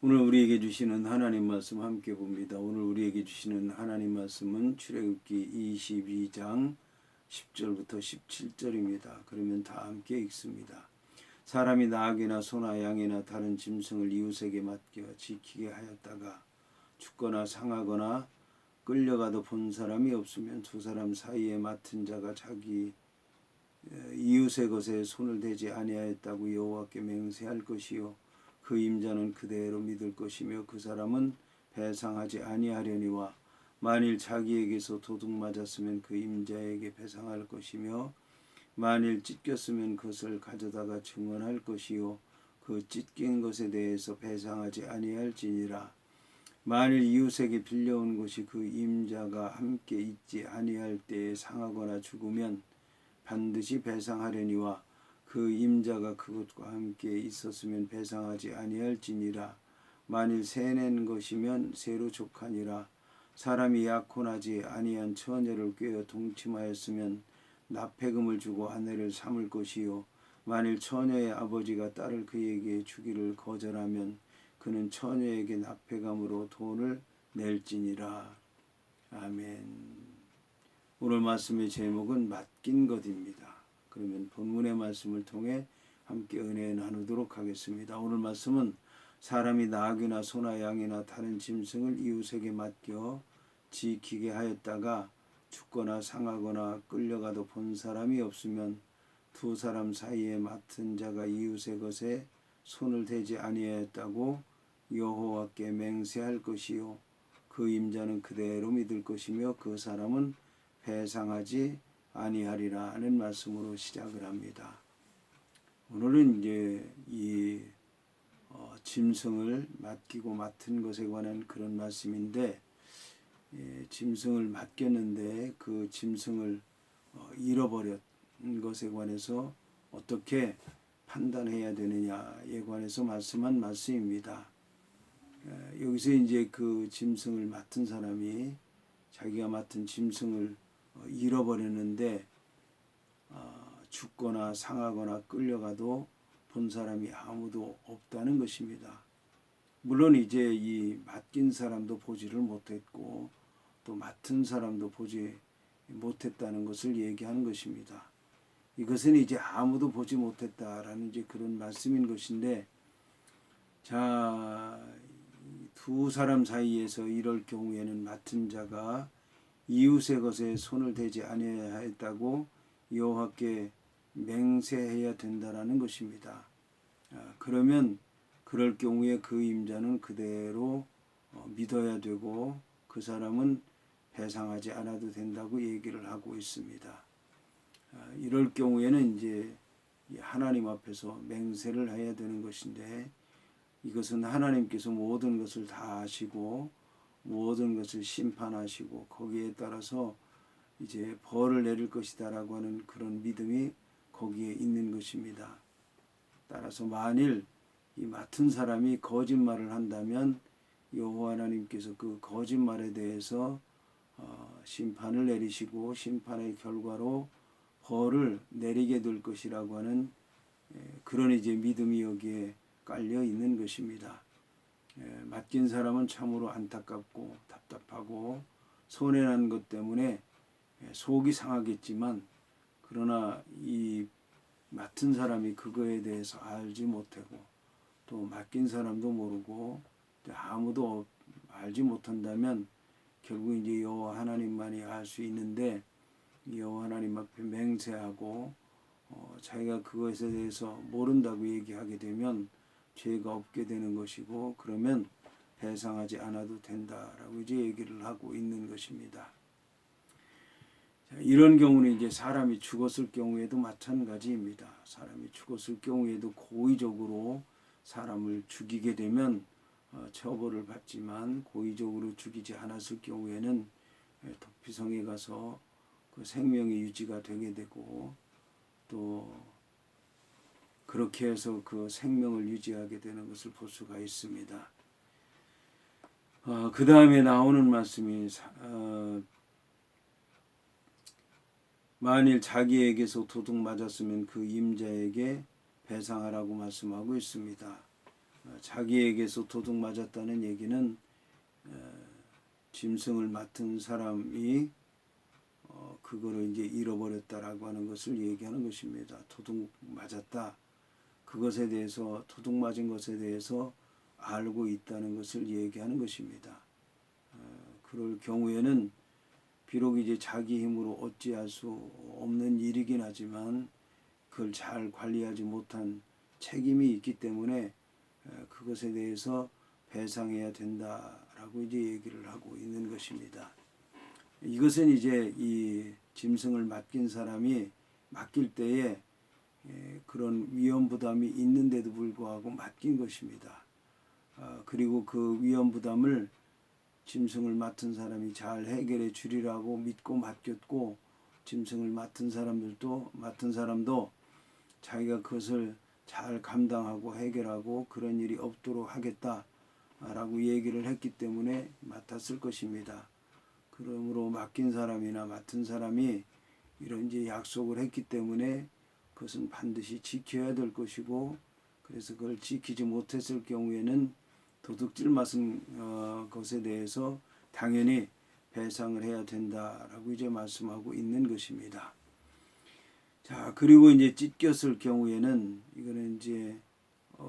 오늘 우리에게 주시는 하나님 말씀 함께 봅니다. 오늘 우리에게 주시는 하나님 말씀은 출애굽기 22장 10절부터 17절입니다. 그러면 다 함께 읽습니다. 사람이 나귀나 소나 양이나 다른 짐승을 이웃에게 맡겨 지키게 하였다가 죽거나 상하거나 끌려가도 본 사람이 없으면 두 사람 사이에 맡은 자가 자기 이웃의 것에 손을 대지 아니하였다고 여호와께 맹세할 것이요 그 임자는 그대로 믿을 것이며 그 사람은 배상하지 아니하려니와 만일 자기에게서 도둑 맞았으면 그 임자에게 배상할 것이며 만일 찢겼으면 그것을 가져다가 증언할 것이요 그 찢긴 것에 대해서 배상하지 아니할지니라. 만일 이웃에게 빌려온 것이 그 임자가 함께 있지 아니할 때에 상하거나 죽으면 반드시 배상하려니와 그 임자가 그것과 함께 있었으면 배상하지 아니할지니라. 만일 새낸 것이면 새로 족하니라. 사람이 약혼하지 아니한 처녀를 꾀어 동침하였으면 납폐금을 주고 아내를 삼을 것이요 만일 처녀의 아버지가 딸을 그에게 주기를 거절하면 그는 처녀에게 납폐금으로 돈을 낼지니라. 아멘. 오늘 말씀의 제목은 맡긴 것입니다. 그러면 본문의 말씀을 통해 함께 은혜 나누도록 하겠습니다. 오늘 말씀은 사람이 나귀나 소나 양이나 다른 짐승을 이웃에게 맡겨 지키게 하였다가 죽거나 상하거나 끌려가도 본 사람이 없으면 두 사람 사이에 맡은 자가 이웃의 것에 손을 대지 아니하였다고 여호와께 맹세할 것이요 그 임자는 그대로 믿을 것이며 그 사람은 배상하지 아니하리라 하는 말씀으로 시작을 합니다. 오늘은 이제 이 짐승을 맡기고 맡은 것에 관한 그런 말씀인데, 짐승을 맡겼는데 그 짐승을 잃어버린 것에 관해서 어떻게 판단해야 되느냐에 관해서 말씀한 말씀입니다. 여기서 이제 그 짐승을 맡은 사람이 자기가 맡은 짐승을 잃어버렸는데 죽거나 상하거나 끌려가도 본 사람이 아무도 없다는 것입니다. 물론 이제 이 맡긴 사람도 보지를 못했고 또 맡은 사람도 보지 못했다는 것을 얘기하는 것입니다. 이것은 이제 아무도 보지 못했다라는 이제 그런 말씀인 것인데, 자, 두 사람 사이에서 이럴 경우에는 맡은 자가 이웃의 것에 손을 대지 아니하였다고 여호와께 맹세해야 된다라는 것입니다. 그러면 그럴 경우에 그 임자는 그대로 믿어야 되고 그 사람은 배상하지 않아도 된다고 얘기를 하고 있습니다. 이럴 경우에는 이제 하나님 앞에서 맹세를 해야 되는 것인데, 이것은 하나님께서 모든 것을 다 아시고 모든 것을 심판하시고 거기에 따라서 이제 벌을 내릴 것이다라고 하는 그런 믿음이 거기에 있는 것입니다. 따라서 만일 이 맡은 사람이 거짓말을 한다면 여호와 하나님께서 그 거짓말에 대해서 심판을 내리시고 심판의 결과로 벌을 내리게 될 것이라고 하는 그런 이제 믿음이 여기에 깔려 있는 것입니다. 맡긴 사람은 참으로 안타깝고 답답하고 손해난 것 때문에 속이 상하겠지만, 그러나 이 맡은 사람이 그거에 대해서 알지 못하고 또 맡긴 사람도 모르고 아무도 알지 못한다면 결국 이제 여호와 하나님만이 알 수 있는데, 여호와 하나님 앞에 맹세하고 자기가 그것에 대해서 모른다고 얘기하게 되면 죄가 없게 되는 것이고, 그러면 배상하지 않아도 된다라고 이제 얘기를 하고 있는 것입니다. 자, 이런 경우는 이제 사람이 죽었을 경우에도 마찬가지입니다. 사람이 죽었을 경우에도 고의적으로 사람을 죽이게 되면 처벌을 받지만, 고의적으로 죽이지 않았을 경우에는 도피성에 가서 그 생명이 유지가 되게 되고 또 그렇게 해서 그 생명을 유지하게 되는 것을 볼 수가 있습니다. 그 다음에 나오는 말씀이 만일 자기에게서 도둑 맞았으면 그 임자에게 배상하라고 말씀하고 있습니다. 자기에게서 도둑 맞았다는 얘기는 짐승을 맡은 사람이 그거를 이제 잃어버렸다라고 하는 것을 얘기하는 것입니다. 도둑 맞았다. 그것에 대해서 도둑 맞은 것에 대해서 알고 있다는 것을 얘기하는 것입니다. 그럴 경우에는 비록 이제 자기 힘으로 어찌할 수 없는 일이긴 하지만 그걸 잘 관리하지 못한 책임이 있기 때문에 그것에 대해서 배상해야 된다라고 이제 얘기를 하고 있는 것입니다. 이것은 이제 이 짐승을 맡긴 사람이 맡길 때에 그런 위험 부담이 있는데도 불구하고 맡긴 것입니다. 그리고 그 위험 부담을 짐승을 맡은 사람이 잘 해결해 주리라고 믿고 맡겼고, 짐승을 맡은 사람도 자기가 그것을 잘 감당하고 해결하고 그런 일이 없도록 하겠다라고 얘기를 했기 때문에 맡았을 것입니다. 그러므로 맡긴 사람이나 맡은 사람이 이런 이제 약속을 했기 때문에 그것은 반드시 지켜야 될 것이고, 그래서 그걸 지키지 못했을 경우에는 도둑질 맞은 것에 대해서 당연히 배상을 해야 된다라고 이제 말씀하고 있는 것입니다. 자, 그리고 이제 찢겼을 경우에는 이거는 이제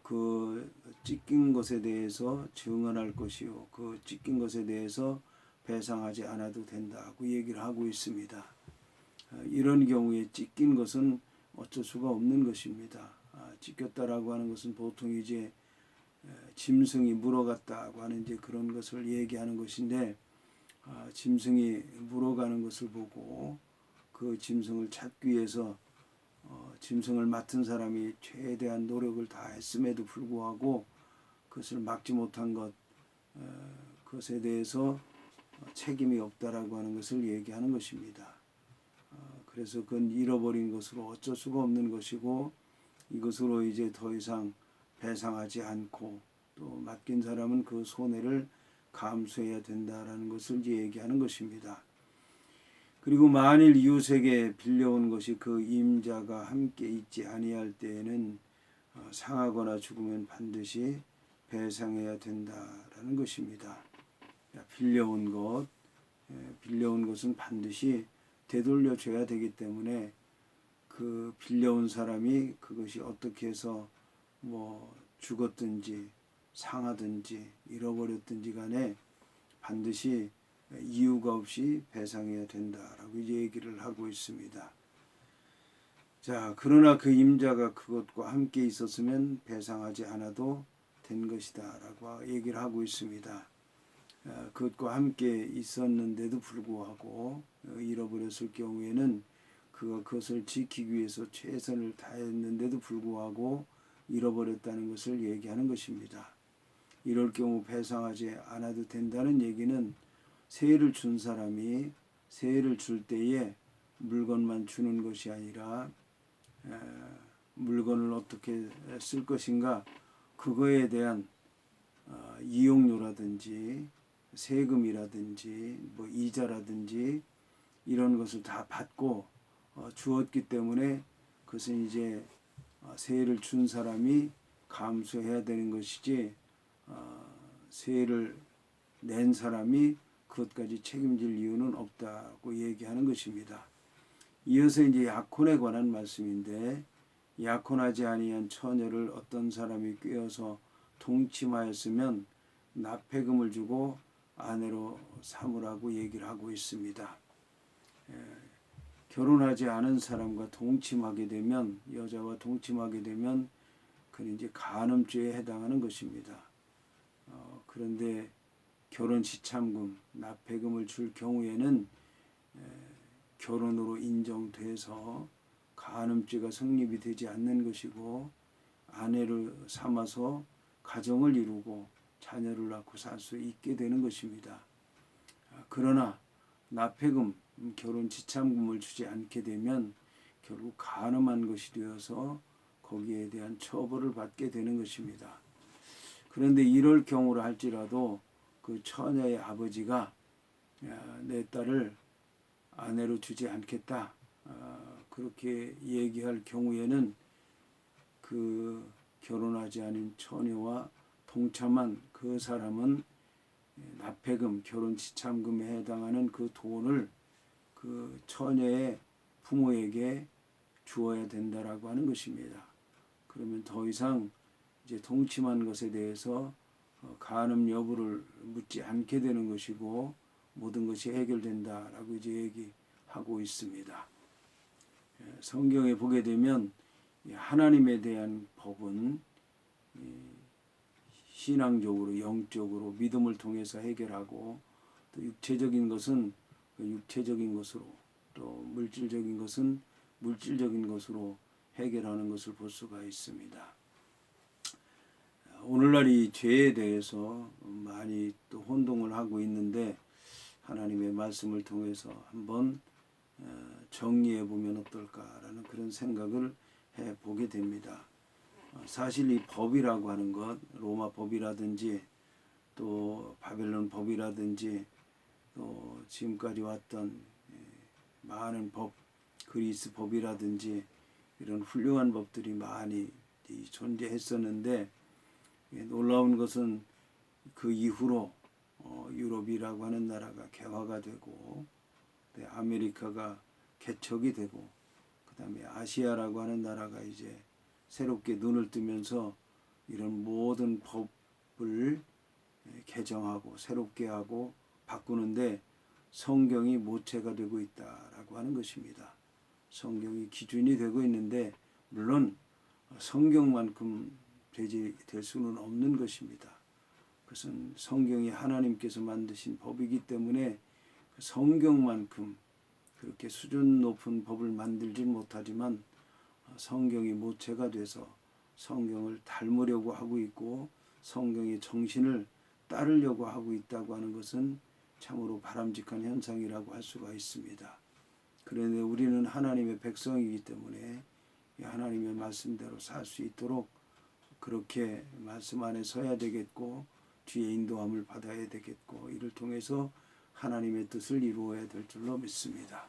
그 찢긴 것에 대해서 증언할 것이요, 그 찢긴 것에 대해서 배상하지 않아도 된다고 얘기를 하고 있습니다. 이런 경우에 찢긴 것은 어쩔 수가 없는 것입니다. 찢겼다라고 하는 것은 보통 이제 짐승이 물어갔다고 하는 이제 그런 것을 얘기하는 것인데, 짐승이 물어가는 것을 보고 그 짐승을 찾기 위해서 짐승을 맡은 사람이 최대한 노력을 다했음에도 불구하고 그것을 막지 못한 그것에 대해서 책임이 없다라고 하는 것을 얘기하는 것입니다. 그래서 그건 잃어버린 것으로 어쩔 수가 없는 것이고, 이것으로 이제 더 이상 배상하지 않고 또 맡긴 사람은 그 손해를 감수해야 된다라는 것을 이제 얘기하는 것입니다. 그리고 만일 이웃에게 빌려온 것이 그 임자가 함께 있지 아니할 때에는 상하거나 죽으면 반드시 배상해야 된다라는 것입니다. 빌려온 것은 반드시 되돌려 줘야 되기 때문에 그 빌려온 사람이 그것이 어떻게 해서 죽었든지 상하든지 잃어버렸든지 간에 반드시 이유가 없이 배상해야 된다라고 이제 얘기를 하고 있습니다. 자, 그러나 그 임자가 그것과 함께 있었으면 배상하지 않아도 된 것이다라고 얘기를 하고 있습니다. 그것과 함께 있었는데도 불구하고 잃어버렸을 경우에는 그것을 지키기 위해서 최선을 다했는데도 불구하고 잃어버렸다는 것을 얘기하는 것입니다. 이럴 경우 배상하지 않아도 된다는 얘기는 세를 준 사람이 세를 줄 때에 물건만 주는 것이 아니라 물건을 어떻게 쓸 것인가, 그거에 대한 이용료라든지 세금이라든지 이자라든지 이런 것을 다 받고 주었기 때문에 그것은 이제 세를 준 사람이 감수해야 되는 것이지 세를 낸 사람이 그것까지 책임질 이유는 없다고 얘기하는 것입니다. 이어서 이제 약혼에 관한 말씀인데, 약혼하지 아니한 처녀를 어떤 사람이 꾀어서 동침하였으면 납폐금을 주고 아내로 삼으라고 얘기를 하고 있습니다. 결혼하지 않은 사람과 동침하게 되면, 여자와 동침하게 되면 그는 이제 간음죄에 해당하는 것입니다. 그런데 결혼 지참금, 납폐금을 줄 경우에는 결혼으로 인정돼서 간음죄가 성립이 되지 않는 것이고, 아내를 삼아서 가정을 이루고 자녀를 낳고 살 수 있게 되는 것입니다. 그러나 납폐금, 결혼 지참금을 주지 않게 되면 결국 간음한 것이 되어서 거기에 대한 처벌을 받게 되는 것입니다. 그런데 이럴 경우를 할지라도 그 처녀의 아버지가 내 딸을 아내로 주지 않겠다, 그렇게 얘기할 경우에는 그 결혼하지 않은 처녀와 동참한 그 사람은 납폐금, 결혼 지참금에 해당하는 그 돈을 그 처녀의 부모에게 주어야 된다라고 하는 것입니다. 그러면 더 이상 이제 동침한 것에 대해서 간음 여부를 묻지 않게 되는 것이고 모든 것이 해결된다라고 이제 얘기하고 있습니다. 성경에 보게 되면 하나님에 대한 법은 신앙적으로 영적으로 믿음을 통해서 해결하고 또 육체적인 것은 육체적인 것으로 또 물질적인 것은 물질적인 것으로 해결하는 것을 볼 수가 있습니다. 오늘날 이 죄에 대해서 많이 또 혼동을 하고 있는데 하나님의 말씀을 통해서 한번 정리해 보면 어떨까라는 그런 생각을 해 보게 됩니다. 사실 이 법이라고 하는 것, 로마 법이라든지 또 바벨론 법이라든지 또 지금까지 왔던 많은 법, 그리스 법이라든지 이런 훌륭한 법들이 많이 존재했었는데 놀라운 것은 그 이후로 유럽이라고 하는 나라가 개화가 되고 아메리카가 개척이 되고 그 다음에 아시아라고 하는 나라가 이제 새롭게 눈을 뜨면서 이런 모든 법을 개정하고 새롭게 하고 바꾸는데 성경이 모체가 되고 있다라고 하는 것입니다. 성경이 기준이 되고 있는데 물론 성경만큼 될 수는 없는 것입니다. 그것은 성경이 하나님께서 만드신 법이기 때문에 성경만큼 그렇게 수준 높은 법을 만들지 못하지만 성경이 모체가 돼서 성경을 닮으려고 하고 있고 성경의 정신을 따르려고 하고 있다고 하는 것은 참으로 바람직한 현상이라고 할 수가 있습니다. 그런데 우리는 하나님의 백성이기 때문에 하나님의 말씀대로 살 수 있도록 그렇게 말씀 안에 서야 되겠고 뒤에 인도함을 받아야 되겠고 이를 통해서 하나님의 뜻을 이루어야 될 줄로 믿습니다.